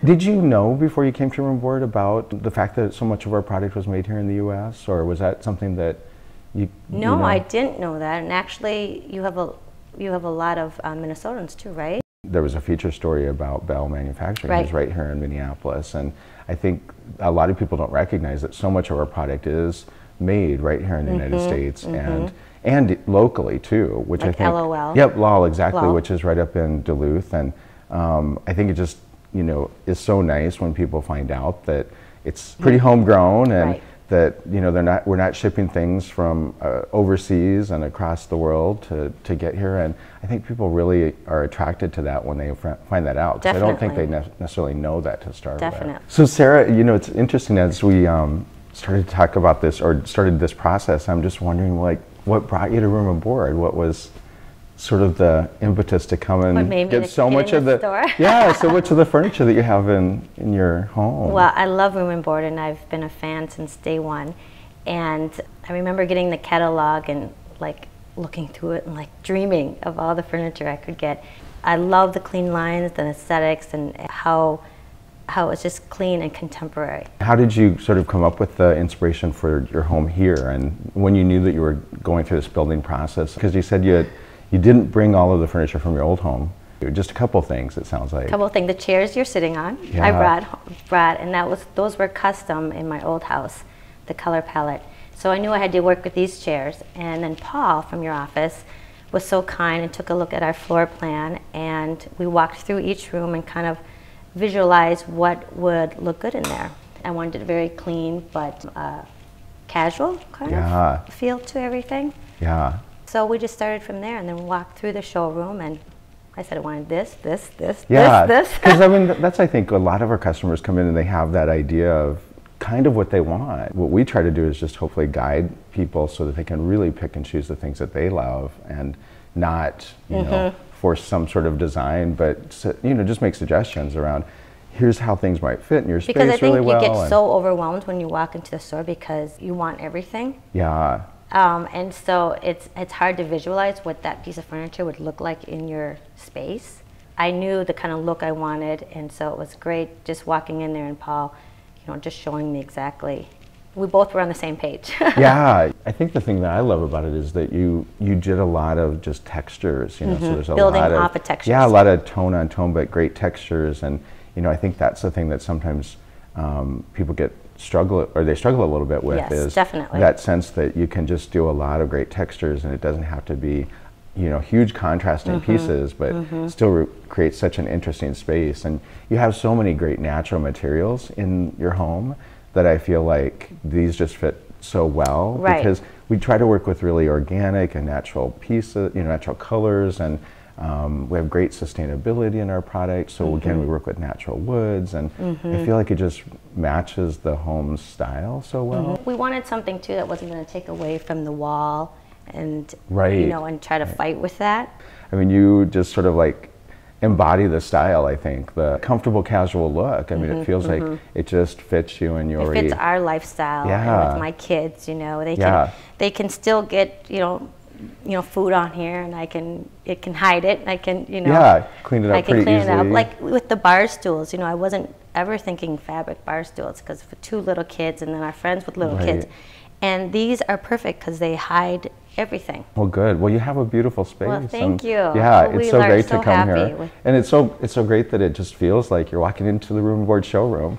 Did you know before you came to Room Board about the fact that so much of our product was made here in the U.S., or was that something that No, I didn't know that. And actually, you have a lot of Minnesotans too, right? There was a feature story about Bell Manufacturing, Right. who's right here in Minneapolis, and I think a lot of people don't recognize that so much of our product is made right here in the United States and locally too, which Like I think. LOL. Yep, LOL, exactly, LOL. which is right up in Duluth, and I think it just is so nice when people find out that it's pretty homegrown and. Right. That we're not shipping things from overseas and across the world to get here, and I think people really are attracted to that when they find that out. 'Cause I don't think they necessarily know that to start Definitely. with. So Sarah, it's interesting as we started to talk about this or started this process. I'm just wondering, like, what brought you to Room and Board? What was sort of the impetus to come and get so much of the so much of the furniture that you have in your home? Well, I love Room and Board, and I've been a fan since day one. And I remember getting the catalog and like looking through it and like dreaming of all the furniture I could get. I love the clean lines and aesthetics and how it's just clean and contemporary. How did you sort of come up with the inspiration for your home here, and when you knew that you were going through this building process? Because you said you didn't bring all of the furniture from your old home. Just a couple things, it sounds like. A couple of things. The chairs you're sitting on, Yeah. I brought, and those were custom in my old house, the color palette. So I knew I had to work with these chairs. And then Paul from your office was so kind and took a look at our floor plan, and we walked through each room and kind of visualized what would look good in there. I wanted it very clean, but casual kind of feel to everything. Yeah. So we just started from there and then walked through the showroom, and I said I wanted this. Yeah, this. because I mean, that's, I think, a lot of our customers come in and they have that idea of kind of what they want. What we try to do is just hopefully guide people so that they can really pick and choose the things that they love and not, force some sort of design, but just make suggestions around here's how things might fit in your space really well. Because I think you get so overwhelmed when you walk into the store because you want everything. Yeah. And so it's hard to visualize what that piece of furniture would look like in your space. I knew the kind of look I wanted, and so it was great just walking in there and Paul, just showing me exactly. We both were on the same page. Yeah, I think the thing that I love about it is that you did a lot of just textures, so there's a Building lot of off of textures. Yeah, a lot of tone on tone, but great textures, and I think that's the thing that sometimes people struggle a little bit with. Yes, is definitely. That sense that you can just do a lot of great textures, and it doesn't have to be huge contrasting pieces, but still create such an interesting space. And you have so many great natural materials in your home that I feel like these just fit so well, because we try to work with really organic and natural pieces, natural colors, and we have great sustainability in our product. So again, we work with natural woods, and I feel like it just matches the home style so well. We wanted something too that wasn't going to take away from the wall, and and try to fight with that. I mean, you just sort of like embody the style, I think, the comfortable casual look. I mean, it feels like it just fits you and your. It fits our lifestyle. Yeah. And with my kids, they can still get food on here, and it can hide it. I can clean it up pretty easily. It up. Like with the bar stools, I wasn't ever thinking fabric bar stools because for two little kids, and then our friends with little kids, and these are perfect because they hide everything. Well, good. Well, you have a beautiful space. Well, thank you. Yeah, it's so great to come happy here, and it's so great that it just feels like you're walking into the Room and Board showroom.